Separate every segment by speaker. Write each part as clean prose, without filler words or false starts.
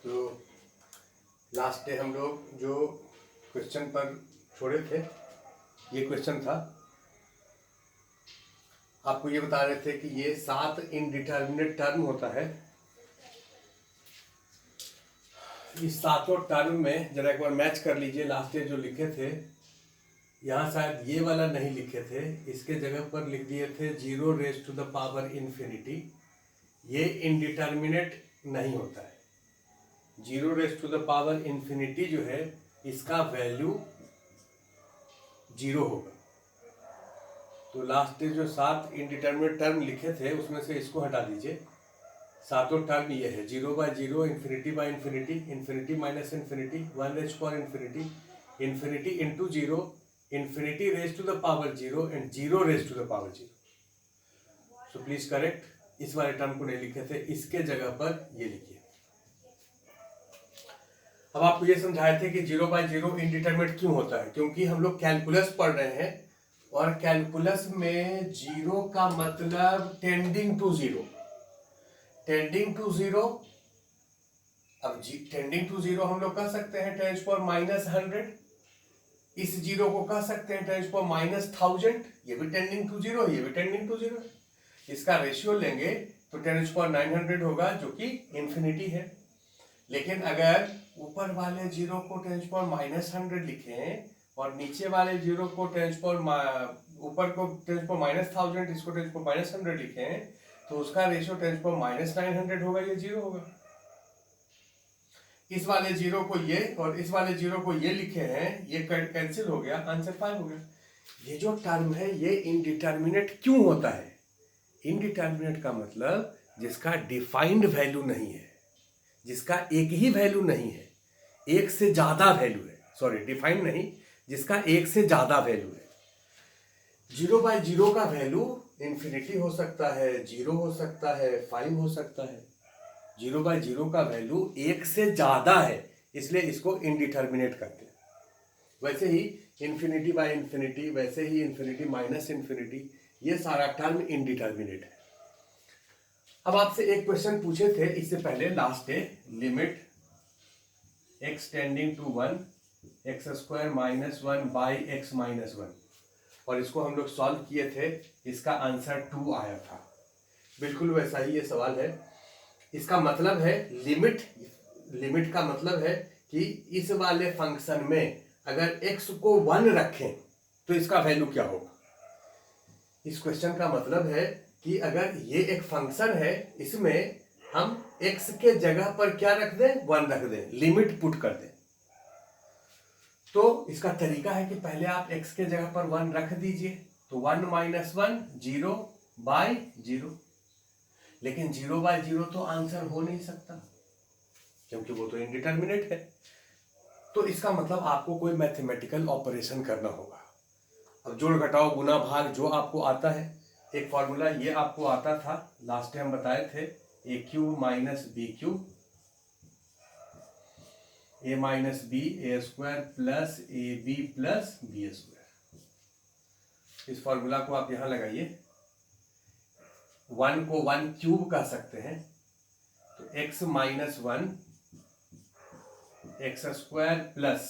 Speaker 1: तो last day हम लोग जो क्वेश्चन पर छोड़े थे, ये क्वेश्चन था, आपको ये बता रहे थे कि ये 7 इनडिटर्मिनेट टर्म होता है। इस सातों टर्म में जरा एक बार मैच कर लीजिए। लास्ट डे जो लिखे थे, यहाँ शायद ये वाला नहीं लिखे थे, इसके जगह पर लिख दिए थे 0 raise to the power infinity. ये इनडिटर्मिनेट नहीं होता है। 0 raise to the power infinity जो है, इसका वैल्यू 0 होगा। तो लास्ट डे जो 7 इनडिटर्मिनेट टर्म लिखे थे, उसमें से इसको हटा दीजिए। सातों टर्म ये है 0/0, infinity by infinity, infinity minus infinity, 1 raise power infinity, infinity into 0, infinity raise to the power 0 and 0 raise to the power 0। So please correct, इस वाले टर्म को नहीं लिखे थे, इसके जगह पर ये लिखिए। अब आपको ये समझाए थे कि 0/0 इनडिटर्मिनेट क्यों होता है, क्योंकि हम लोग कैलकुलस पढ़ रहे हैं और कैलकुलस में 0 का मतलब टेंडिंग टू 0। टेंडिंग टू 0, अब टेंडिंग टू 0 हम लोग कह सकते हैं 10⁻⁻100। इस 0 को कह सकते हैं 10⁻⁻1000। ये भी टेंडिंग टू 0 है, ये भी टेंडिंग टू 0 है। इसका रेशियो लेंगे तो 10⁻900 होगा, जो कि इंफिनिटी है। लेकिन अगर ऊपर वाले 0 को 10⁻⁻100 लिखें और नीचे वाले 0 को ऊपर को 10⁻⁻1000, इसको 10⁻100 लिखें, तो उसका रेशियो 10⁻⁻900 होगा, ये 0 होगा। इस वाले 0 को ये और इस वाले 0 को ये लिखे हैं, ये कैंसिल हो गया, आंसर 5 हो गया। ये जो टर्म है ये इनडिटर्मिनेट क्यों होता है? इनडिटर्मिनेट का मतलब जिसका डिफाइंड वैल्यू नहीं है, जिसका एक ही वैल्यू नहीं है, एक से ज्यादा वैल्यू है। सॉरी, डिफाइंड नहीं, जिसका एक से ज्यादा वैल्यू है। 0/0 का वैल्यू इन्फिनिटी हो सकता है, 0 हो सकता है, 5 हो सकता है। 0/0 का वैल्यू एक से ज्यादा है, इसलिए इसको इनडिटर्मिनेट करते हैं। वैसे ही इन्फिनिटी बाय इन्फिनिटी, वैसे ही इन्फिनिटी माइनस इन्फिनिटी, ये सारा टर्म इनडिटर्मिनेट है। अब आपसे एक क्वेश्चन पूछे थे इससे पहले last day, limit x tending to 1 x² - 1 by x - 1, और इसको हम लोग सॉल्व किए थे। इसका आंसर 2 आया था। बिल्कुल वैसा ही ये सवाल है। इसका मतलब है लिमिट का मतलब है कि इस वाले फंक्शन में अगर x को 1 रखें तो इसका वैल्यू क्या होगा। इस क्वेश्चन का मतलब है कि अगर ये एक फंक्शन है, इसमें हम x के जगह पर क्या रख दें, 1 रख दें, लिमिट पुट कर दें। तो इसका तरीका है कि पहले आप x के जगह पर 1 रख दीजिए, तो 1 - 1 0/0। लेकिन 0/0 तो आंसर हो नहीं सकता, क्योंकि वो तो इनडिटर्मिनेट है। तो इसका मतलब आपको कोई मैथमेटिकल ऑपरेशन करना होगा। अब जोड़ घटाओ गुना भाग जो आपको आता है, एक फॉर्मूला ये आपको आता था, लास्ट टाइम बताए थे, AQ - BQ, A - B A² plus AB plus B²। इस फॉर्मूला को आप यहां लगाइए। 1 को 1³ कह सकते हैं, तो x - 1 x² plus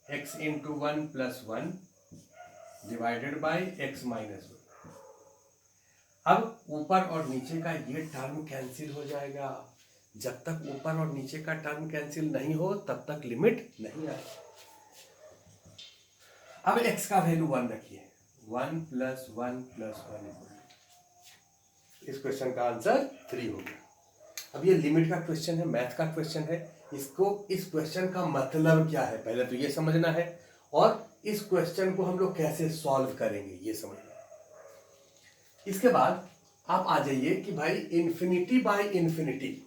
Speaker 1: x × 1 + 1 divided by x - 1। अब ऊपर और नीचे का ये टर्म कैंसिल हो जाएगा। जब तक ऊपर और नीचे का टर्म कैंसिल नहीं हो तब तक लिमिट नहीं आएगी। अब x का वैल्यू 1 रखिए, 1 + 1 + 1। इस क्वेश्चन का आंसर 3 हो गया। अब ये लिमिट का क्वेश्चन है, मैथ का क्वेश्चन है। इसको, इस क्वेश्चन का मतलब क्या है पहले तो ये समझना है, और इस क्वेश्चन को हम लोग कैसे सॉल्व करेंगे ये समझना है। इसके बाद आप आ जाइए कि भाई इन्फिनिटी बाय इन्फिनिटी,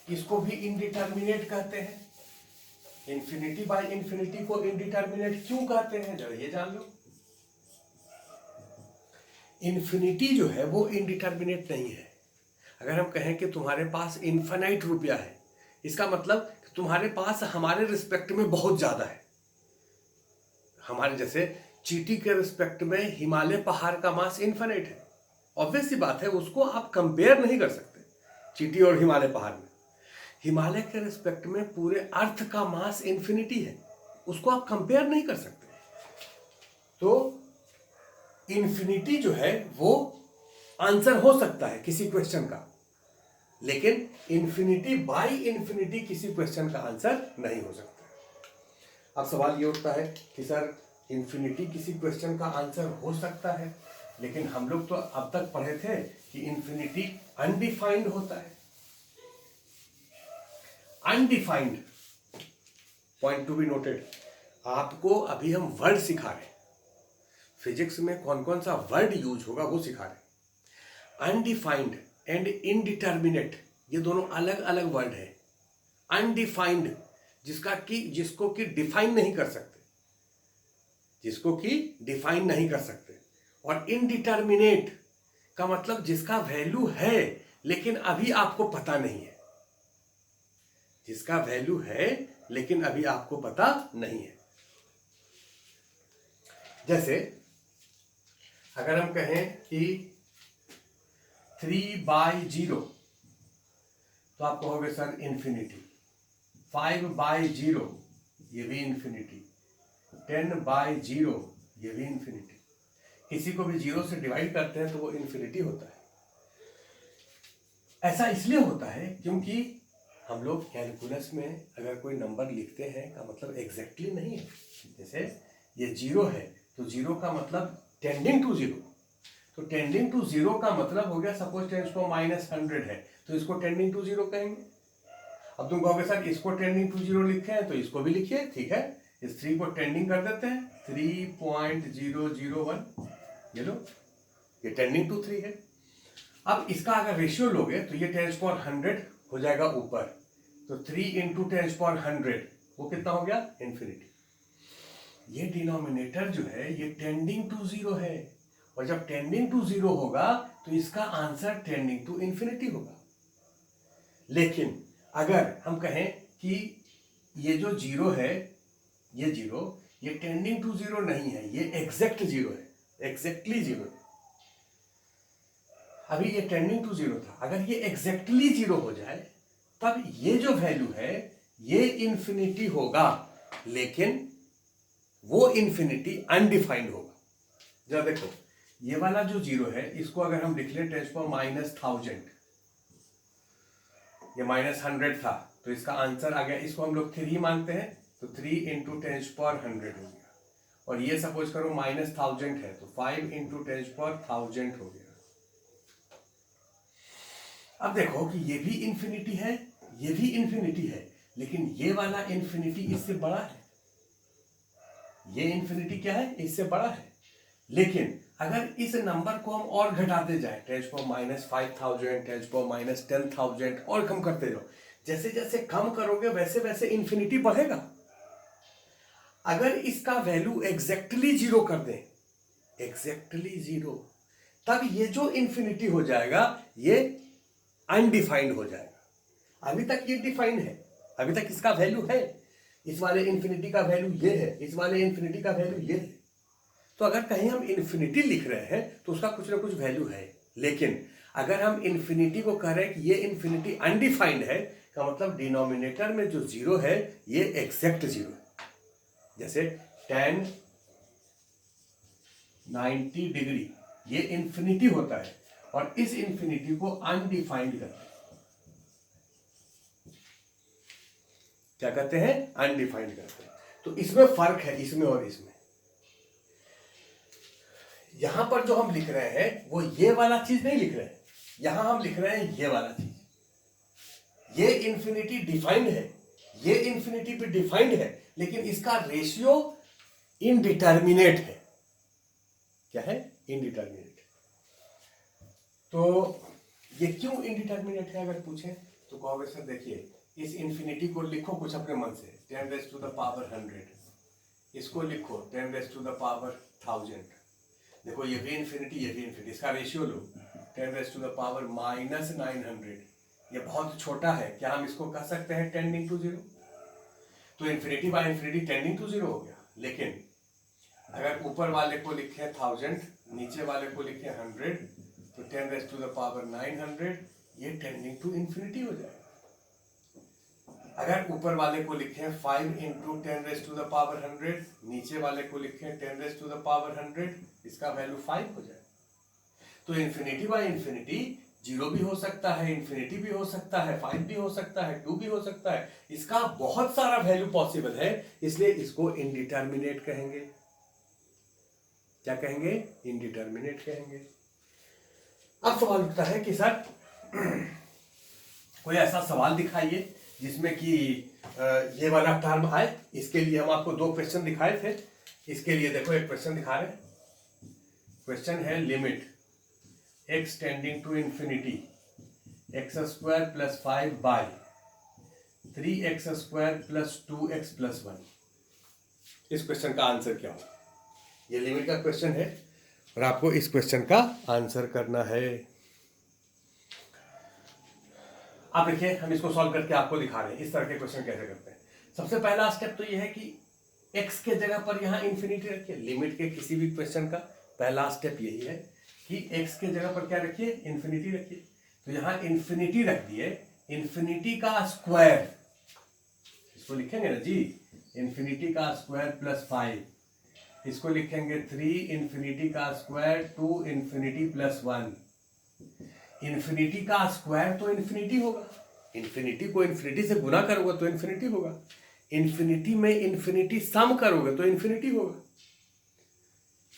Speaker 1: इसको भी इनडिटर्मिनेट कहते हैं। इन्फिनिटी बाय इन्फिनिटी को इनडिटर्मिनेट क्यों कहते हैं, जरा ये जान लो। इन्फिनिटी जो है वो इनडिटर्मिनेट नहीं है। अगर हम कहें कि तुम्हारे पास इन्फिनाइट रुपया है, इसका मतलब तुम्हारे पास हमारे रिस्पेक्ट में बहुत ज्यादा है। हमारे जैसे चींटी के रिस्पेक्ट में हिमालय पहाड़ का मास इन्फिनाइट है। ऑब्वियस सी बात है, उसको आप कंपेयर नहीं कर सकते चींटी और हिमालय पहाड़ में। हिमालय के रिस्पेक्ट में पूरे अर्थ का मास इन्फिनिटी है, उसको आप कंपेयर नहीं कर सकते। तो इन्फिनिटी जो है वो आंसर हो सकता है किसी क्वेश्चन का, लेकिन इन्फिनिटी बाय इन्फिनिटी किसी क्वेश्चन का आंसर नहीं हो सकता। अब सवाल ये उठता है कि सर इन्फिनिटी किसी क्वेश्चन का आंसर हो सकता है, लेकिन हम लोग तो अब तक पढ़े थे कि इन्फिनिटी अनडिफाइंड होता है। Undefined, point to be noted. आपको अभी हम वर्ड सिखा रहे हैं, फिजिक्स में कौन कौन सा वर्ड यूज होगा वो सिखा रहे हैं। अनडिफाइंड एंड इनडिटर्मिनेट, ये दोनों अलग अलग वर्ड है। अनडिफाइंड जिसको कि डिफाइन नहीं कर सकते, जिसको कि डिफाइन नहीं कर सकते, और इनडिटर्मिनेट का मतलब जिसका वैल्यू है लेकिन अभी आपको पता नहीं है, जिसका वैल्यू है लेकिन अभी आपको पता नहीं है। जैसे अगर हम कहें कि 3/0 तो आप कहोगे सर इन्फिनिटी। 5/0 ये भी इन्फिनिटी। 10/0 ये भी इन्फिनिटी। किसी को भी 0 से डिवाइड करते हैं तो वो इन्फिनिटी होता है। ऐसा इसलिए होता है क्योंकि हम लोग कैलकुलस में अगर कोई नंबर लिखते हैं का मतलब एग्जैक्टली नहीं है। जैसे ये 0 है तो 0 का मतलब टेंडिंग टू 0, तो टेंडिंग टू 0 का मतलब हो गया सपोज 10⁻100 है तो इसको टेंडिंग टू 0 कहेंगे। अब तुम कहोगे सर इसको टेंडिंग टू 0 लिखे हैं तो इसको भी लिखिए, ठीक है। इस 3 को टेंडिंग कर देते हैं, 3.001, ये लो, ये टेंडिंग टू 3 है। अब इसका अगर रेशियो लोगे तो ये 10⁻100 हो जाएगा ऊपर, तो 3 × 10⁻100 वो कितना हो गया, इन्फिनिटी। ये डिनोमिनेटर जो है ये टेंडिंग टू 0 है, और जब टेंडिंग टू 0 होगा तो इसका आंसर टेंडिंग टू इन्फिनिटी होगा। लेकिन अगर हम कहें कि ये जो 0 है, ये 0 ये टेंडिंग टू 0 नहीं है, ये एग्जैक्ट 0 है, एग्जैक्टली 0 है। अभी ये टेंडिंग टू 0 था, अगर ये एग्जैक्टली 0 हो जाए तब ये जो वैल्यू है ये इन्फिनिटी होगा, लेकिन वो इन्फिनिटी अनडिफाइंड होगा। जरा देखो ये वाला जो 0 है इसको अगर हम लिख लें 10⁻1000, ये -100 था तो इसका आंसर आ गया, इसको हम लोग 3 मानते हैं तो 3 × 10⁻100 हो गया, और ये सपोज करो -1000 है तो 5 × 10⁻1000 हो गया। अब देखो कि ये भी इन्फिनिटी है, ये भी इन्फिनिटी है, लेकिन ये वाला इन्फिनिटी इससे बड़ा है। ये इन्फिनिटी क्या है, इससे बड़ा है। लेकिन अगर इस नंबर को हम और घटाते जाए 10⁻5000, 10⁻10,000 और कम करते जाओ, जैसे जैसे कम करोगे वैसे वैसे इन्फिनिटी बढ़ेगा। अगर इसका वैल्यू एग्जैक्टली 0 कर दें, एग्जैक्टली 0, तब ये जो इन्फिनिटी हो जाएगा ये अनडिफाइंड हो जाएगा। अभी तक ये डिफाइंड है, अभी तक इसका वैल्यू है, इस वाले इन्फिनिटी का वैल्यू ये है, इस वाले इन्फिनिटी का वैल्यू ये है। तो अगर कहीं हम इन्फिनिटी लिख रहे हैं तो उसका कुछ ना कुछ वैल्यू है, लेकिन अगर हम इन्फिनिटी को कह रहे हैं कि ये इन्फिनिटी अनडिफाइंड है का मतलब डिनोमिनेटर में जो 0 है ये एग्जैक्ट 0 है। जैसे tan 90 डिग्री ये इन्फिनिटी होता है, और इस इन्फिनिटी को अनडिफाइंड करते हैं। क्या कहते हैं, अनडिफाइंड करते हैं। तो इसमें फर्क है, इसमें और इसमें। यहां पर जो हम लिख रहे हैं वो ये वाला चीज नहीं लिख रहे हैं, यहां हम लिख रहे हैं ये वाला चीज। ये इन्फिनिटी डिफाइंड है, ये इन्फिनिटी भी डिफाइंड है, लेकिन इसका रेशियो इनडिटर्मिनेट है। क्या है, इनडिटर्मिनेट। तो ये क्यों इनडिटर्मिनेट है अगर पूछें तो कहोगे सर देखिए इस इन्फिनिटी को लिखो कुछ अपने मन से, 10⁻100, इसको लिखो 10⁻1000। देखो ये भी इन्फिनिटी, ये भी इन्फिनिटी, इसका रेशियो लो 10⁻−900, ये बहुत छोटा है, क्या हम इसको कह सकते हैं टेंडिंग टू 0? तो infinity by infinity tending to 0 हो गया। लेकिन अगर ऊपर वाले को लिखे 1000, नीचे वाले को लिखे 100, तो 10⁻900 ये टेंडिंग टू इन्फिनिटी हो जाएगा। अगर ऊपर वाले को लिखें 5 इंटू 10⁻100, नीचे वाले को लिखें 10⁻100, इसका वैल्यू 5 हो जाए। तो इन्फिनिटी बाय इन्फिनिटी 0 भी हो सकता है, इन्फिनिटी भी हो सकता है, 5 भी हो सकता है, 2 भी हो सकता है, इसका बहुत सारा वैल्यू पॉसिबल है, इसलिए इसको इनडिटर्मिनेट कहेंगे। क्या कहेंगे? इनडिटर्मिनेट कहेंगे। अब सवाल उठता है कि सर कोई ऐसा सवाल दिखाइए जिसमें कि ये वाला टर्म आए। इसके लिए हम आपको 2 क्वेश्चन दिखाए थे। इसके लिए देखो एक क्वेश्चन दिखा रहे हैं। क्वेश्चन है limit x tending to infinity x² + 5 by 3x² + 2x + 1। इस क्वेश्चन का आंसर क्या हो? ये लिमिट का क्वेश्चन है और आपको इस क्वेश्चन का आंसर करना है। आप देखिए, हम इसको सॉल्व करके आपको दिखा रहे हैं इस तरह के क्वेश्चन कैसे करते हैं। सबसे पहला स्टेप तो ये है कि x के जगह पर यहाँ इंफिनिटी रखिए। लिमिट के किसी भी क्वेश्चन का पहला स्टेप यही है कि x के जगह पर क्या रखिए? इंफिनिटी रखिए। तो यहाँ इंफिनिटी रख दिए, इंफिनिटी का स्क्वायर, इसको लिखेंगे ना जी, इंफिनिटी का स्क्वायर + 5, इसको लिखेंगे 3 इंफिनिटी का स्क्वायर 2 इंफिनिटी + 1। इंफिनिटी का स्क्वायर तो इंफिनिटी होगा, इंफिनिटी को इंफिनिटी से गुना करोगे तो इंफिनिटी होगा, इंफिनिटी में इंफिनिटी सम करोगे तो इंफिनिटी होगा।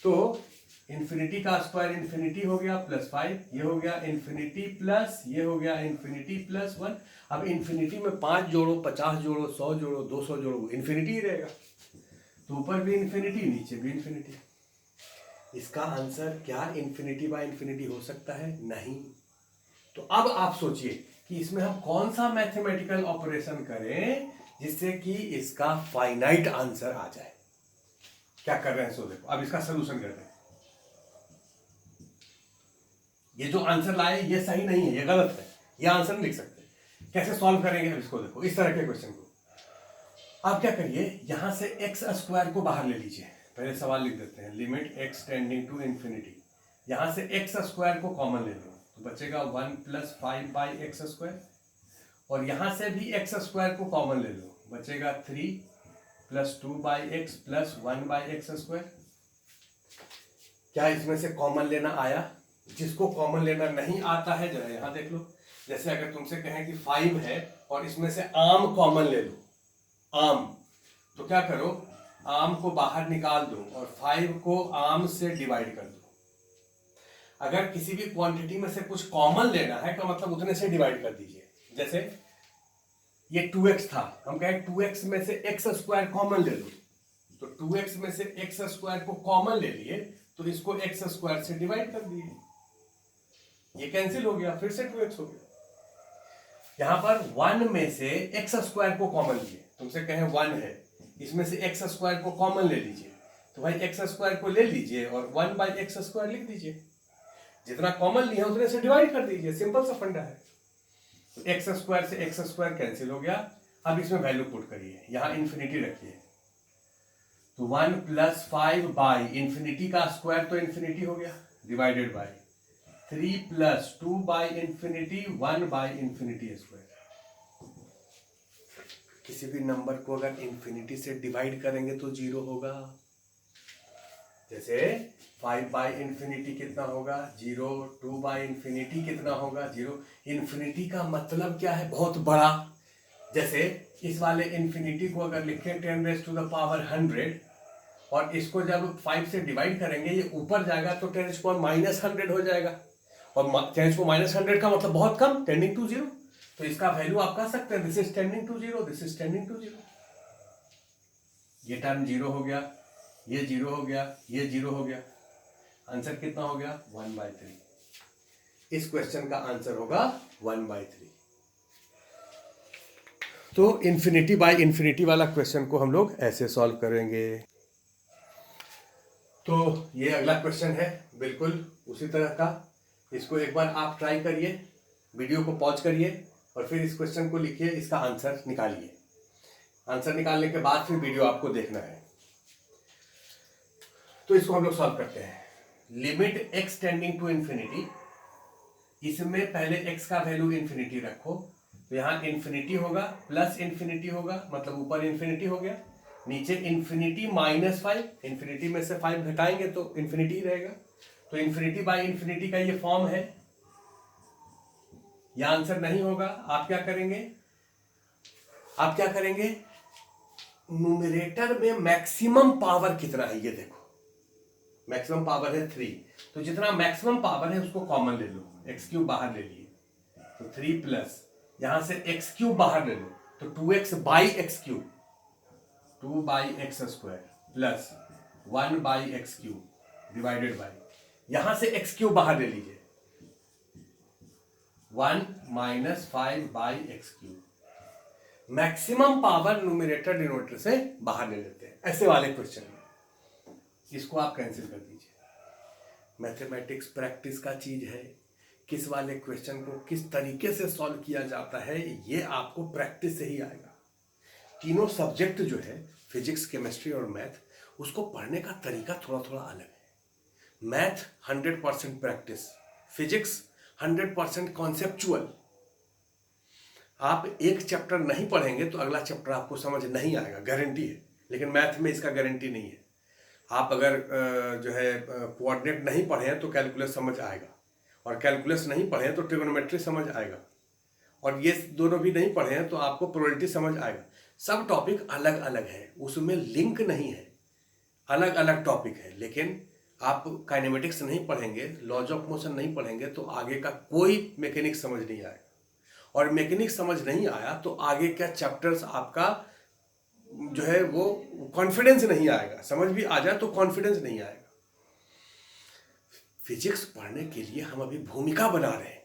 Speaker 1: तो इंफिनिटी का स्क्वायर इंफिनिटी हो गया +5, ये हो गया इंफिनिटी प्लस ये हो गया इंफिनिटी + 1। अब इंफिनिटी में 5 जोड़ो, 50 जोड़ो, 100 जोड़ो, 200 जोड़ो, इंफिनिटी ही रहेगा। तो ऊपर भी इंफिनिटी, नीचे भी इंफिनिटी। इसका आंसर क्या इंफिनिटी बाय इंफिनिटी हो सकता है? नहीं। तो अब आप सोचिए कि इसमें हम कौन सा मैथमेटिकल ऑपरेशन करें जिससे कि इसका फाइनाइट आंसर आ जाए। क्या कर रहे हैं सो देखो, अब इसका सोल्यूशन करते हैं। ये जो आंसर लाए ये सही नहीं है, ये गलत है, ये आंसर नहीं लिख सकते। कैसे सॉल्व करेंगे अब इसको? देखो इस तरह के क्वेश्चन को आप क्या करिए, यहां से x² को बाहर ले लीजिए। पहले सवाल लिख देते हैं, limit x tending to infinity, यहां से x² को कॉमन ले लो तो बचेगा 1 + 5/x², और यहां से भी x² को कॉमन ले लो, बचेगा 3 + 2/x + 1/x²। क्या इसमें से कॉमन लेना आया? जिसको कॉमन लेना नहीं आता है जरा यहां देख लो। जैसे अगर तुमसे कहें कि 5 है और इसमें से आम कॉमन ले लो, आम, तो क्या करो, आम को बाहर निकाल दो और 5 को आम से डिवाइड कर दो। अगर किसी भी क्वांटिटी में से कुछ कॉमन लेना है तो मतलब उतने से डिवाइड कर दीजिए। जैसे ये 2x था, हम कहें 2x में से x² कॉमन ले लो, तो 2x में से x² को कॉमन ले लिए तो इसको x² से डिवाइड कर दिए, ये कैंसिल हो गया, फिर से 2x हो गया। यहां पर 1 में से x² को कॉमन लिए, तुमसे कहें 1 है, इसमें से x² को कॉमन ले लीजिए, तो भाई x² को ले लीजिए और 1/x² लिख दीजिए। जितना कॉमन लिया उतने से डिवाइड कर दीजिए, सिंपल सा फंडा है। तो x² से x² कैंसिल हो गया। अब इसमें वैल्यू पुट करिए, यहां इंफिनिटी रखिए, तो 1 + 5 इंफिनिटी का स्क्वायर तो इंफिनिटी हो गया, डिवाइडेड बाय 3 + 2/इंफिनिटी 1/इंफिनिटी²। किसी भी नंबर को अगर इंफिनिटी से डिवाइड करेंगे तो 0 होगा। जैसे 5/इंफिनिटी कितना होगा? 0। 2/इंफिनिटी कितना होगा? 0। इंफिनिटी का मतलब क्या है? बहुत बड़ा। जैसे इस वाले इंफिनिटी को अगर लिखें 10⁻100 और इसको जब 5 से डिवाइड करेंगे ये ऊपर जाएगा तो 10⁻100 हो जाएगा, और 10⁻100 का मतलब बहुत कम, टेंडिंग टू 0। तो इसका वैल्यू आप कह सकते हैं this is tending to 0, this is tending to 0। ये टर्म 0 हो गया, ये 0 हो गया, ये 0 हो गया, आंसर कितना हो गया? 1/3। इस क्वेश्चन का आंसर होगा 1/3। तो इंफिनिटी बाय इंफिनिटी वाला क्वेश्चन को हम लोग ऐसे सॉल्व करेंगे। तो ये अगला क्वेश्चन है बिल्कुल उसी तरह का। इसको एक बार आप ट्राई करिए, वीडियो को पॉज करिए और फिर इस क्वेश्चन को लिखिए, इसका आंसर निकालिए। आंसर निकालने के बाद फिर वीडियो आपको देखना है। तो इसको हम लोग सॉल्व करते हैं। Limit x tending to infinity, इसमें पहले x का वैल्यू इंफिनिटी रखो, तो यहाँ इन्फिनिटी होगा प्लस इन्फिनिटी होगा, मतलब ऊपर इन्फिनिटी हो गया, नीचे इन्फिनिटी -5, इन्फिनिटी में से 5 घटाएंगे तो इन्फिनिटी रहेगा। तो इन्फिनिटी बाई इन्फिनिटी का ये फॉर्म है, यह आंसर नहीं होगा। आप क्या करेंगे, न्यूमरेटर में मैक्सिमम पावर कितना है ये देखो, मैक्सिमम पावर है 3, तो जितना मैक्सिमम पावर है उसको कॉमन ले लो, x³ बाहर ले लिए तो 3 प्लस यहां से x³ बाहर ले लो तो 2x by x³ 2/x² plus 1/x³ divided by, यहां से x³ बाहर ले लीजिए 1 - 5/x³। Maximum power numerator denominator से बाहर ले लेते हैं ऐसे वाले क्वेश्चन में, इसको आप कैंसिल कर दीजिए। मैथमेटिक्स प्रैक्टिस का चीज है, किस वाले क्वेश्चन को किस तरीके से सॉल्व किया जाता है ये आपको प्रैक्टिस से ही आएगा। तीनों सब्जेक्ट जो है फिजिक्स, केमिस्ट्री और मैथ, उसको पढ़ने का तरीका थोड़ा थोड़ा अलग है। Math 100% practice, physics 100% conceptual. आप एक चैप्टर नहीं पढ़ेंगे तो अगला चैप्टर आपको समझ नहीं आएगा, गारंटी है, लेकिन मैथ में इसका गारंटी नहीं है। आप अगर जो है कोऑर्डिनेट नहीं पढ़े हैं तो कैलकुलस समझ आएगा, और कैलकुलस नहीं पढ़े हैं तो ट्रिगोनोमेट्री समझ आएगा, और ये दोनों भी नहीं पढ़े हैं तो आपको प्रोबेबिलिटी समझ आएगा। सब टॉपिक अलग अलग है, उसमें लिंक नहीं है, अलग अलग टॉपिक है। लेकिन आप काइनेमेटिक्स नहीं पढ़ेंगे, लॉज ऑफ मोशन नहीं पढ़ेंगे तो आगे का कोई मैकेनिक्स समझ नहीं आएगा, और मैकेनिक्स समझ नहीं आया तो आगे का चैप्टर्स आपका जो है वो कॉन्फिडेंस नहीं आएगा, समझ भी आ जाए तो कॉन्फिडेंस नहीं आएगा। फिजिक्स पढ़ने के लिए हम अभी भूमिका बना रहे हैं,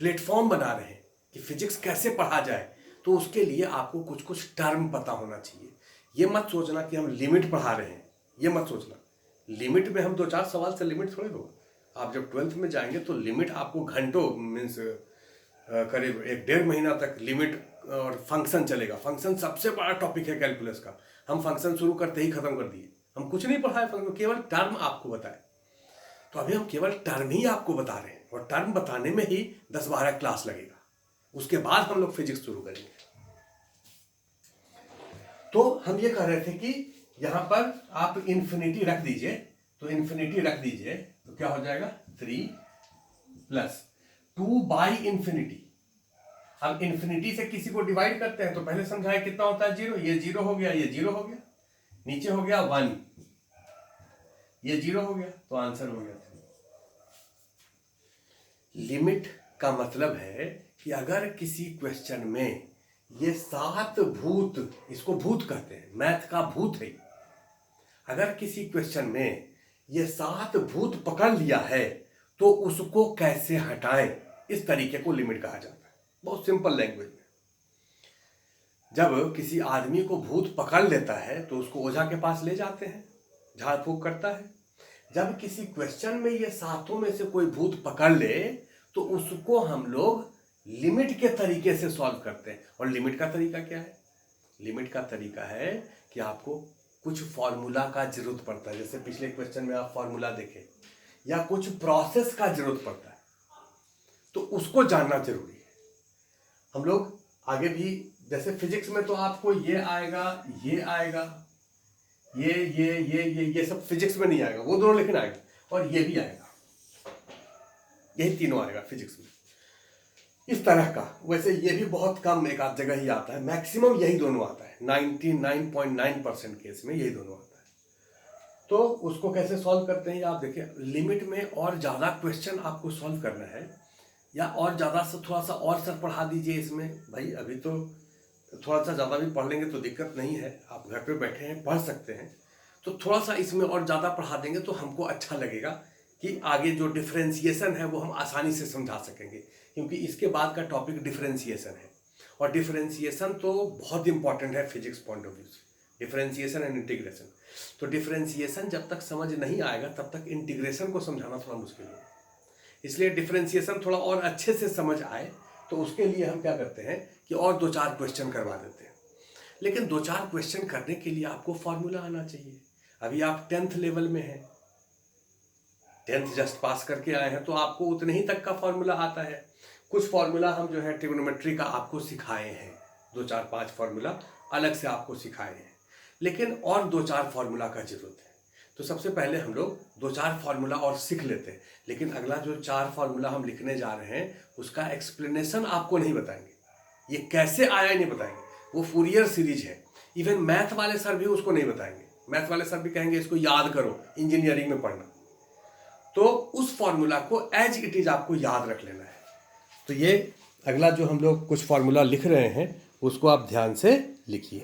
Speaker 1: प्लेटफॉर्म बना रहे हैं कि फिजिक्स कैसे पढ़ा जाए, तो उसके लिए आपको कुछ कुछ टर्म पता होना चाहिए। ये मत सोचना कि हम लिमिट पढ़ा रहे हैं, ये मत सोचना। लिमिट में हम 2-4 सवाल से लिमिट थोड़े होगा। आप जब 12th में जाएंगे तो लिमिट आपको घंटों मीन्स करीब 1-1.5 महीना तक लिमिट और फंक्शन चलेगा। फंक्शन सबसे बड़ा टॉपिक है कैलकुलस का, हम फंक्शन शुरू करते ही खत्म कर दिए, हम कुछ नहीं पढ़ाए फंक्शन, केवल टर्म आपको बताए। तो अभी हम केवल टर्म ही आपको बता रहे हैं, और टर्म बताने में ही 10-12 क्लास लगेगा, उसके बाद हम लोग फिजिक्स शुरू करेंगे। तो हम ये कह रहे थे कि यहां पर आप इन्फिनिटी रख दीजिए, तो इन्फिनिटी रख दीजिए तो क्या हो जाएगा 3 प्लस 2/इन्फिनिटी। अब इन्फिनिटी से किसी को डिवाइड करते हैं तो पहले समझाए कितना होता है 0, ये 0 हो गया, ये 0 हो गया, नीचे हो गया 1, ये 0 हो गया, तो आंसर हो गया 3। लिमिट का मतलब है कि अगर किसी क्वेश्चन में ये 7 भूत, इसको भूत कहते हैं, मैथ का भूत है, अगर किसी क्वेश्चन में ये 7 भूत पकड़ लिया है तो उसको कैसे हटाएं, इस तरीके को लिमिट कहा जाता है, बहुत सिंपल लैंग्वेज में। जब किसी आदमी को भूत पकड़ लेता है तो उसको ओझा के पास ले जाते हैं, झाड़ फूक करता है। जब किसी क्वेश्चन में ये 7 में से कोई भूत पकड़ ले तो उसको हम लोग लिमिट के तरीके से सॉल्व करते हैं। और लिमिट का तरीका क्या है? लिमिट का तरीका है कि आपको कुछ फॉर्मूला का जरूरत पड़ता है, जैसे पिछले क्वेश्चन में आप फॉर्मूला देखें, या कुछ प्रोसेस का जरूरत पड़ता है, तो उसको जानना जरूरी है। हम लोग आगे भी, जैसे फिजिक्स में तो आपको ये आएगा, ये आएगा, ये सब फिजिक्स में नहीं आएगा, वो दोनों लेकिन आएगा, और ये भी आएगा, यही तीनों आएगा फिजिक्स में, इस तरह का। वैसे ये भी बहुत कम एक आध जगह ही आता है, मैक्सिमम यही दोनों आता है, 99.9% केस में यही दोनों आता है। तो उसको कैसे सॉल्व करते हैं आप देखिए। लिमिट में और ज़्यादा क्वेश्चन आपको सॉल्व करना है, या और ज़्यादा से थोड़ा सा और सर पढ़ा दीजिए इसमें, भाई अभी तो थोड़ा सा ज़्यादा भी पढ़ लेंगे तो दिक्कत नहीं है, आप घर पे बैठे हैं पढ़ सकते हैं, तो थोड़ा सा इसमें और ज़्यादा पढ़ा देंगे तो हमको अच्छा लगेगा कि आगे जो डिफ्रेंसिएशन है वो हम आसानी से समझा सकेंगे, क्योंकि इसके बाद का टॉपिक डिफ्रेंसिएशन है, और डिफ्रेंसिएशन तो बहुत इंपॉर्टेंट है फिजिक्स पॉइंट ऑफ व्यू से, डिफ्रेंसिएशन एंड इंटीग्रेशन। तो डिफ्रेंसिएशन जब तक समझ नहीं आएगा तब तक इंटीग्रेशन को समझाना थोड़ा मुश्किल होगा, इसलिए डिफ्रेंसिएशन थोड़ा और अच्छे से समझ आए तो उसके लिए हम क्या करते हैं कि और 2-4 क्वेश्चन करवा देते हैं। लेकिन 2-4 क्वेश्चन करने के लिए आपको फॉर्मूला आना चाहिए। अभी आप 10th लेवल में हैं, 10th जस्ट पास करके आए हैं, तो आपको उतने ही तक का फॉर्मूला आता है, कुछ फॉर्मूला हम जो है ट्रिग्नोमेट्री का आपको सिखाए हैं, 2 4 5 फार्मूला अलग से आपको सिखाए हैं, लेकिन और 2 4 फार्मूला का जरूरत है। तो सबसे पहले हम लोग 2 4 फार्मूला और सीख लेते हैं, लेकिन अगला जो 4 फार्मूला हम लिखने जा रहे हैं उसका एक्सप्लेनेशन आपको नहीं बताएंगे, ये कैसे आया नहीं बताएंगे, वो फूरियर सीरीज है। इवन मैथ वाले सर भी उसको नहीं बताएंगे, मैथ वाले सर भी कहेंगे इसको याद करो, इंजीनियरिंग में पढ़ना। तो उस फॉर्मूला को एज इट इज आपको याद रख लेना है। तो ये अगला जो हम लोग कुछ फॉर्मूला लिख रहे हैं उसको आप ध्यान से लिखिए।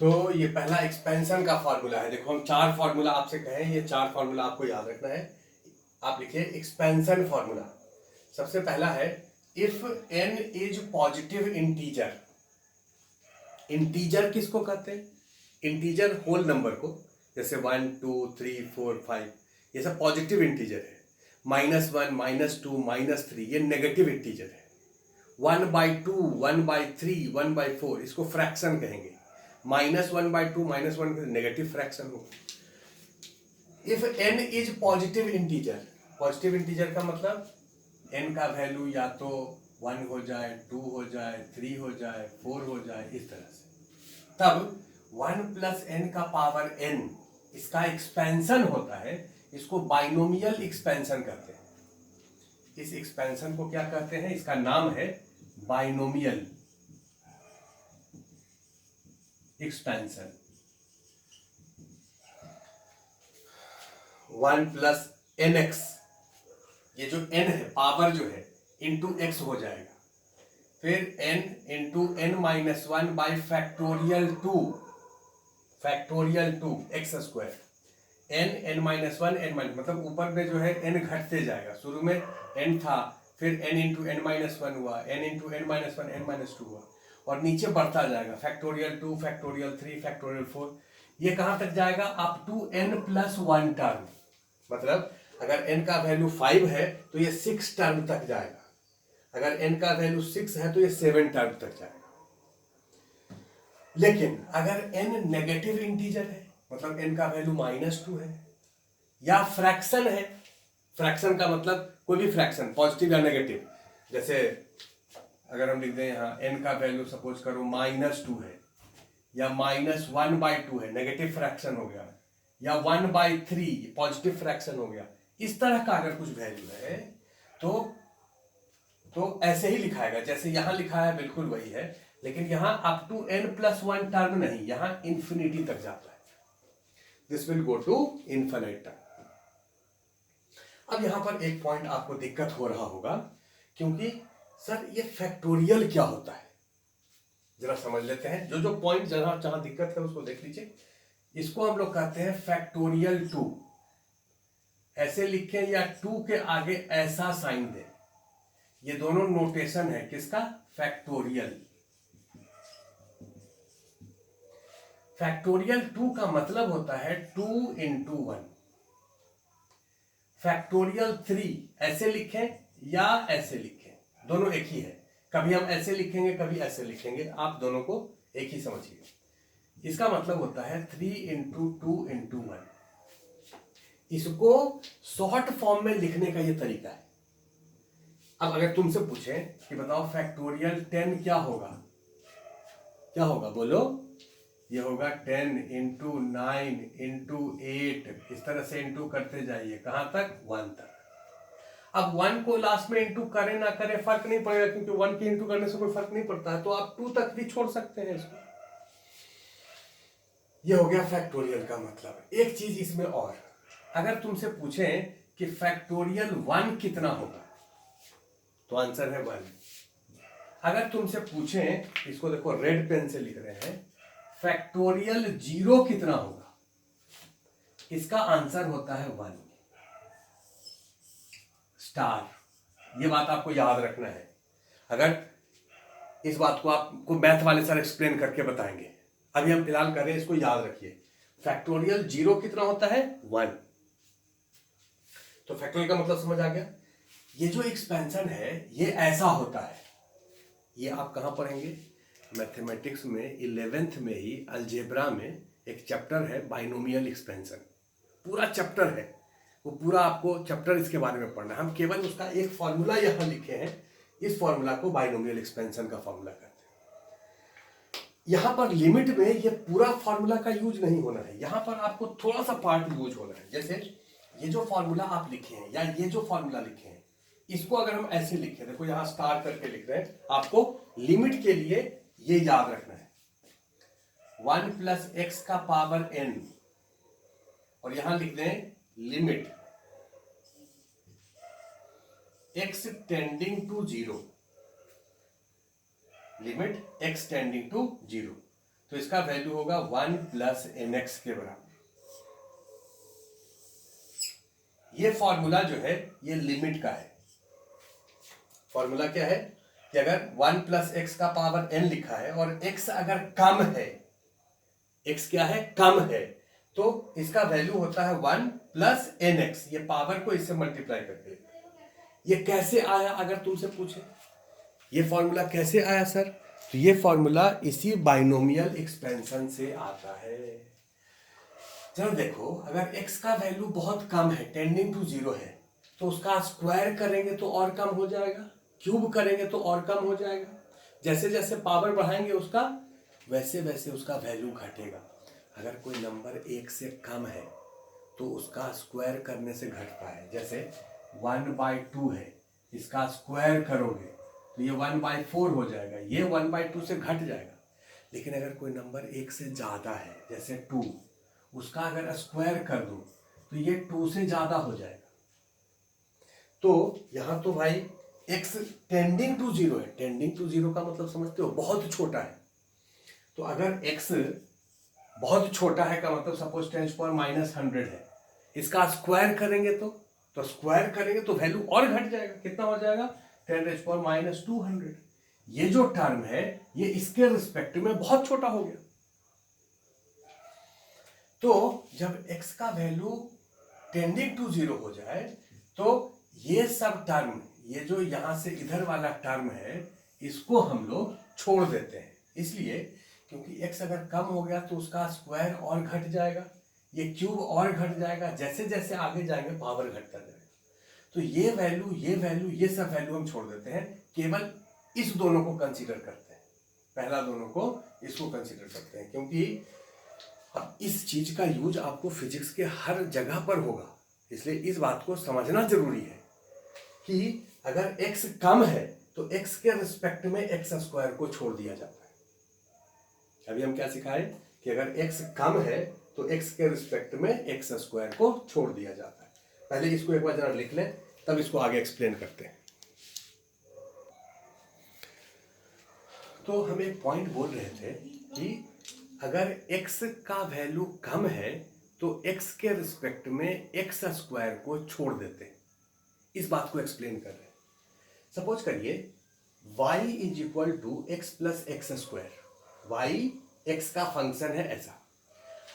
Speaker 1: तो ये पहला एक्सपेंशन का फॉर्मूला है। देखो हम 4 फॉर्मूला आपसे कहें, ये 4 फॉर्मूला आपको याद रखना है। आप लिखिए एक्सपेंशन फॉर्मूला। सबसे पहला है if n is positive integer. Integer किसको कहते हैं? इंटीजर होल नंबर को, जैसे 1 2 3 4 5 ये सब पॉजिटिव इंटीजर है। -1 -2 -3 ये नेगेटिव इंटीजर है। 1/2 1/3 1/4 इसको फ्रैक्शन कहेंगे। -1/2 -1 नेगेटिव फ्रैक्शन हो। If n is positive integer, positive integer का मतलब n का वैल्यू या तो 1 हो जाए, 2 हो जाए, 3 हो जाए, 4 हो जाए, इस तरह से, तब 1 + n का पावर n इसका एक्सपेंशन होता है। इसको बाइनोमियल एक्सपेंशन कहते हैं। इस एक्सपेंशन को क्या कहते हैं? इसका नाम है बाइनोमियल एक्सपेंशन। 1 + nx, ये जो n है पावर जो है इंटू x हो जाएगा, फिर n into n-1 by factorial 2 x²। n-1 n- मतलब ऊपर में जो है n घटते जाएगा। शुरू में n था, फिर n इंटू n-1 हुआ, n इंटू n-1 n-2 हुआ, और नीचे बढ़ता जाएगा फैक्टोरियल 2 फैक्टोरियल 3 फैक्टोरियल 4। ये कहां तक जाएगा? Up to n+1 term. मतलब अगर n का वैल्यू 5 है तो ये 6 टर्म तक जाएगा, अगर n का वैल्यू 6 है तो ये 7 टर्म तक जाएगा। लेकिन अगर n नेगेटिव इंटीजर है, मतलब n का वैल्यू -2 है, या फ्रैक्शन है, फ्रैक्शन का मतलब कोई भी फ्रैक्शन पॉजिटिव या नेगेटिव, जैसे अगर हम लिख दें यहाँ n का वैल्यू सपोज करो -2 है, या -1/2 है, नेगेटिव फ्रैक्शन हो गया, या 1/3 पॉजिटिव फ्रैक्शन हो गया, इस तरह का अगर कुछ वैल्यू है तो ऐसे ही लिखाएगा जैसे यहां लिखा है, बिल्कुल वही है, लेकिन यहां अप टू n+1 टर्म नहीं, यहां इंफिनिटी तक जाता है। This will go to infinite term. अब यहां पर एक पॉइंट आपको दिक्कत हो रहा होगा, क्योंकि सर ये फैक्टोरियल क्या होता है, जरा समझ लेते हैं। जो पॉइंट जहां जहां दिक्कत है उसको देख लीजिए। इसको हम लोग कहते हैं फैक्टोरियल 2, ऐसे लिखें या 2 के आगे ऐसा साइन दें। ये दोनों नोटेशन है किसका? फैक्टोरियल। फैक्टोरियल 2 का मतलब होता है 2 × 1। फैक्टोरियल 3 ऐसे लिखें या ऐसे लिखें, दोनों एक ही है। कभी हम ऐसे लिखेंगे, कभी ऐसे लिखेंगे, आप दोनों को एक ही समझिए। इसका मतलब होता है 3 × 2 × 1। इसको शॉर्ट फॉर्म में लिखने का ये तरीका है। अब अगर तुमसे पूछें कि बताओ फैक्टोरियल 10 क्या होगा, क्या होगा बोलो? ये होगा 10 × 9 × 8, इस तरह से इंटू करते जाइए, कहां तक? 1 तक। अब 1 को लास्ट में इंटू करें ना करें फर्क नहीं पड़ेगा, क्योंकि 1 के इंटू करने से कोई फर्क नहीं पड़ता है, तो आप 2 तक भी छोड़ सकते हैं इसको। ये हो गया फैक्टोरियल का मतलब। एक चीज इसमें और, अगर तुमसे पूछें कि फैक्टोरियल 1 कितना होगा, तो आंसर है 1। अगर तुमसे पूछें, इसको देखो रेड पेन से लिख रहे हैं, फैक्टोरियल 0 कितना होगा, इसका आंसर होता है 1 स्टार। ये बात आपको याद रखना है। अगर इस बात को आपको मैथ वाले सर एक्सप्लेन करके बताएंगे, अभी हम फिलहाल कर रहे हैं, इसको याद रखिए। फैक्टोरियल 0 कितना होता है? 1। तो फैक्टोरियल का मतलब समझ आ गया। ये जो एक्सपेंशन है ये ऐसा होता है, ये आप कहां पढ़ेंगे? मैथमेटिक्स में 11th में ही अलजेब्रा में एक चैप्टर है बाइनोमियल एक्सपेंशन, पूरा चैप्टर है। वो पूरा आपको चैप्टर इसके बारे में पढ़ना है। हम केवल उसका एक फॉर्मूला यहाँ लिखे हैं, इस फॉर्मूला को बाइनोमियल एक्सपेंशन का फॉर्मूला कहते हैं। यहाँ पर लिमिट में ये पूरा फॉर्मूला का यूज नहीं होना है, यहाँ पर आपको थोड़ा सा पार्ट यूज होना है। जैसे ये जो फॉर्मूला आप लिखे हैं या ये जो फॉर्मूला लिखे हैं, इसको अगर हम ऐसे लिखे, देखो यहाँ स्टार करके लिख रहे हैं, आपको लिमिट के लिए ये याद रखना है 1 + x का पावर n, और यहां लिख दें limit x tending to 0, limit x tending to 0, तो इसका वैल्यू होगा 1 + nx के बराबर। ये फॉर्मूला जो है ये लिमिट का है। फॉर्मूला क्या है कि अगर 1 + x का पावर n लिखा है और x अगर कम है, x क्या है, कम है, तो इसका वैल्यू होता है 1 + nx, ये पावर को इससे मल्टीप्लाई करके। ये कैसे आया अगर तुमसे पूछे, ये फॉर्मूला कैसे आया सर, तो ये फॉर्मूला इसी बाइनोमियल एक्सपेंशन से आता है। चलो देखो, अगर x का वैल्यू बहुत कम है, टेंडिंग टू 0 है, तो उसका स्क्वायर करेंगे तो और कम हो जाएगा, क्यूब करेंगे तो और कम हो जाएगा। जैसे जैसे पावर बढ़ाएंगे उसका, वैसे वैसे उसका वैल्यू घटेगा। अगर कोई नंबर 1 से कम है तो उसका स्क्वायर करने से घटता है। जैसे 1/2 है, इसका स्क्वायर करोगे तो ये 1/4 हो जाएगा, ये 1/2 से घट जाएगा। लेकिन अगर कोई नंबर 1 से ज़्यादा है, जैसे 2, उसका अगर स्क्वायर कर दो तो ये 2 से ज़्यादा हो जाएगा। तो यहाँ तो भाई x टेंडिंग टू 0 है, टेंडिंग टू 0 का मतलब समझते हो, बहुत छोटा है। तो अगर x बहुत छोटा है का मतलब सपोज 10⁻⁻100 है, इसका स्क्वायर करेंगे तो स्क्वायर करेंगे तो वैल्यू और घट जाएगा। कितना हो जाएगा, 10⁻²00। ये जो टर्म है ये इसके रिस्पेक्ट में बहुत छोटा हो गया। तो जब x का वैल्यू टेंडिंग टू 0 हो जाए तो ये सब टर्म, ये जो यहां से इधर वाला टर्म है, इसको हम लोग छोड़ देते हैं। इसलिए क्योंकि x अगर कम हो गया तो उसका स्क्वायर और घट जाएगा, ये क्यूब और घट जाएगा, जैसे जैसे आगे जाएंगे पावर घटता जाएगा। तो ये वैल्यू, ये वैल्यू, ये सब वैल्यू हम छोड़ देते हैं, केवल इस दोनों को कंसीडर करते हैं, पहला दोनों को इसको कंसीडर करते हैं। क्योंकि अब इस चीज का यूज आपको फिजिक्स के हर जगह पर होगा, इसलिए इस बात को समझना जरूरी है कि अगर x कम है तो x के रिस्पेक्ट में x² को छोड़ दिया जाता है। अभी हम क्या सिखाए कि अगर x कम है तो x के रिस्पेक्ट में x² को छोड़ दिया जाता है। पहले इसको एक बार जरा लिख लें, तब इसको आगे एक्सप्लेन करते हैं। तो हम एक पॉइंट बोल रहे थे कि अगर x का वैल्यू कम है तो x के रिस्पेक्ट में x² को छोड़ देते हैं। इस बात को एक्सप्लेन कर रहे हैं। सपोज करिए y = x + x², y x का फंक्शन है ऐसा।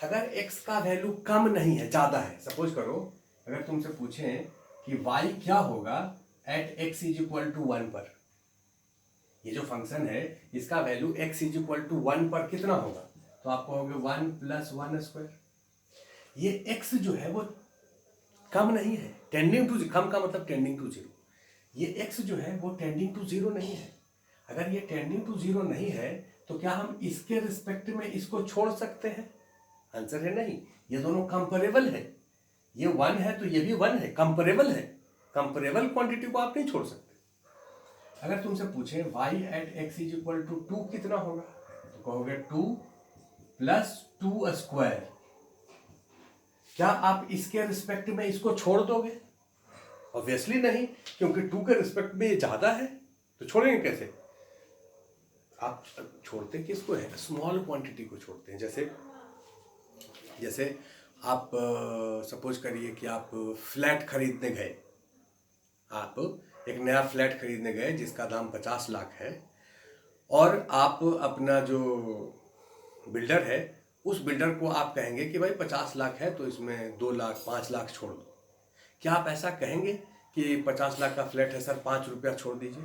Speaker 1: अगर x का वैल्यू कम नहीं है, ज्यादा है, सपोज करो अगर तुमसे पूछें कि y क्या होगा एट x = 1 पर, ये जो फंक्शन है इसका वैल्यू x = 1 पर कितना होगा, तो आप कहोगे 1 + 1²। ये x जो है वो कम नहीं है, टेंडिंग टू, कम का मतलब टेंडिंग टू 0। ये x जो है वो टेंडिंग टू 0 नहीं है। अगर ये टेंडिंग टू 0 नहीं है तो क्या हम इसके रिस्पेक्ट में इसको छोड़ सकते हैं? आंसर है नहीं। ये दोनों कंपेरेबल है, ये 1 है तो ये भी 1 है, कंपेरेबल है। कंपेरेबल क्वांटिटी को आप नहीं छोड़ सकते। अगर तुमसे पूछे y एट x = 2 कितना होगा, तो कहोगे 2 + 2²। क्या आप इसके रिस्पेक्ट में इसको छोड़ दोगे? ऑब्वियसली नहीं, क्योंकि 2 के रिस्पेक्ट में ये ज्यादा है, तो छोड़ेंगे कैसे? आप छोड़ते किसको है? स्मॉल क्वांटिटी को छोड़ते हैं। जैसे आप सपोज करिए कि आप फ्लैट खरीदने गए, आप एक नया फ्लैट खरीदने गए जिसका दाम 50 लाख है, और आप अपना जो बिल्डर है उस बिल्डर को आप कहेंगे कि भाई 50 लाख है तो इसमें 2 लाख 5 लाख छोड़ दो। क्या आप ऐसा कहेंगे कि 50 लाख का फ्लैट है सर 5 रुपया छोड़ दीजिए?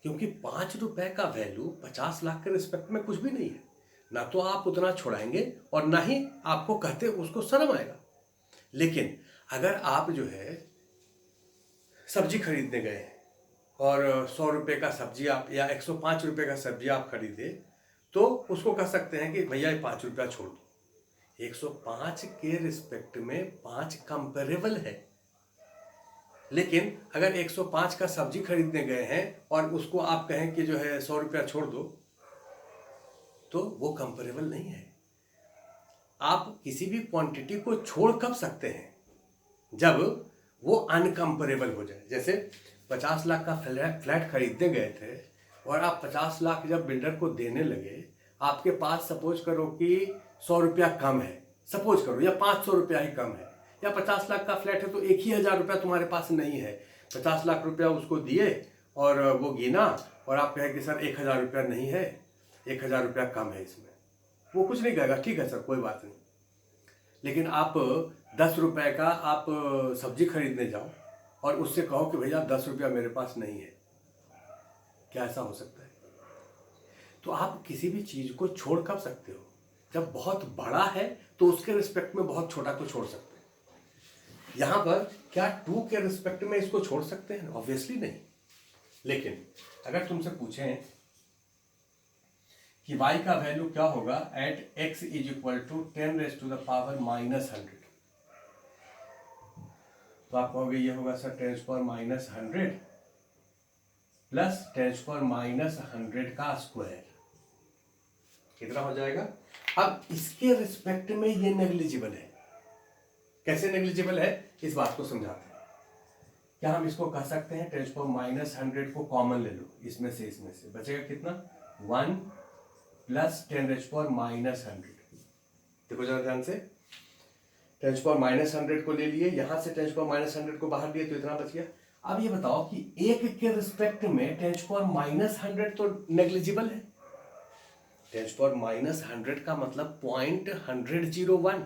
Speaker 1: क्योंकि 5 रुपए का वैल्यू 50 लाख के रिस्पेक्ट में कुछ भी नहीं है। ना तो आप उतना छोड़ाएंगे और ना ही आपको कहते उसको शर्म आएगा। लेकिन अगर आप जो है सब्जी खरीदने गए हैं और 100 रुपये का सब्जी आप या 105 रुपये का सब्जी आप खरीदे, तो उसको कह सकते हैं कि भैया ये 5 रुपया छोड़ दो। 105 के रिस्पेक्ट में 5 कंपेरेबल है। लेकिन अगर 105 का सब्जी खरीदने गए हैं और उसको आप कहें कि जो है 100 रुपया छोड़ दो, तो वो कंपेरेबल नहीं है। आप किसी भी क्वांटिटी को छोड़ कब सकते हैं? जब वो अनकंपेरेबल हो जाए। जैसे 50 लाख का फ्लैट खरीदने गए थे और आप 50 लाख जब बिल्डर को देने लगे, आपके पास सपोज करो कि 100 रुपया कम है, सपोज करो, या 500 रुपया ही कम है, या 50 लाख का फ्लैट है तो 1,000 रुपया तुम्हारे पास नहीं है। 50 लाख रुपया उसको दिए और वो गिना और आप कहें कि सर 1,000 रुपया नहीं है, 1,000 रुपया कम है इसमें। वो कुछ नहीं कहेगा, ठीक है सर कोई बात नहीं। लेकिन आप 10 रुपये का आप सब्जी खरीदने जाओ और उससे कहो कि भैया 10 रुपया मेरे पास नहीं है, क्या ऐसा हो सकता है? तो आप किसी भी चीज़ को छोड़ कब सकते हो? जब बहुत बड़ा है तो उसके रिस्पेक्ट में बहुत छोटा को छोड़ सकते हैं। यहाँ पर क्या 2 के रिस्पेक्ट में इसको छोड़ सकते हैं? ऑब्वियसली नहीं। लेकिन अगर तुमसे पूछें कि y का वैल्यू क्या होगा at x is equal to 10 to the power -100, तो आप कहोगे ये होगा सर 10 पावर -100 प्लस 10 पावर -100 का स्क्वायर, कितना हो जाएगा? अब इसके रिस्पेक्ट में ये नेग्लिजिबल है। कैसे नेग्लिजिबल है, इस बात को समझाते हैं। क्या हम इसको कह सकते हैं 10 पावर -100 को कॉमन ले लो, इसमें से बचेगा कितना? 1 प्लस 10 पावर -100। देखो जरा ध्यान से, 10 पावर -100 को ले लिए, यहां से 10 पावर -100 को बाहर लिए तो इतना बच गया। अब ये बताओ कि 1 के रिस्पेक्ट में 10 पावर -100 तो नेग्लिजिबल है। 10 पावर -100 का मतलब 0.101,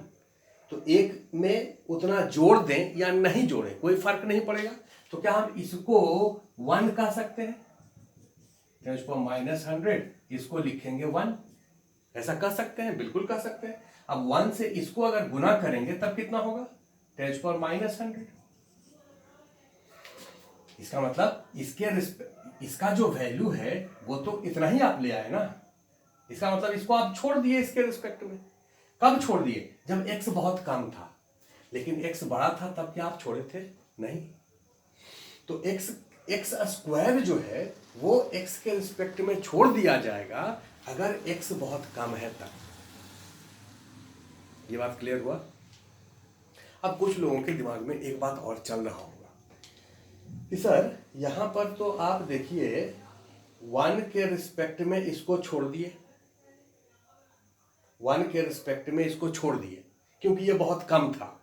Speaker 1: तो एक में उतना जोड़ दें या नहीं जोड़ें कोई फर्क नहीं पड़ेगा। तो क्या हम इसको 1 कह सकते हैं? 10 पावर -100 इसको लिखेंगे 1, ऐसा कह सकते हैं? बिल्कुल कह सकते हैं। अब 1 से इसको अगर गुना करेंगे तब कितना होगा? 10 पावर -100। इसका मतलब इसका जो वैल्यू है वो तो इतना ही आप ले आए ना। इसका मतलब इसको आप छोड़ दिए इसके रिस्पेक्ट में। कब छोड़ दिए? जब x बहुत कम था। लेकिन x बड़ा था तब क्या आप छोड़े थे? नहीं। तो x स्क्वायर जो है वो x के रिस्पेक्ट में छोड़ दिया जाएगा अगर x बहुत कम है तब। ये बात क्लियर हुआ? अब कुछ लोगों के दिमाग में एक बात और चल रहा होगा कि सर यहां पर तो आप देखिए 1 के रिस्पेक्ट में इसको छोड़ दिए, 1 के रिस्पेक्ट में इसको छोड़ दिए क्योंकि ये बहुत कम था।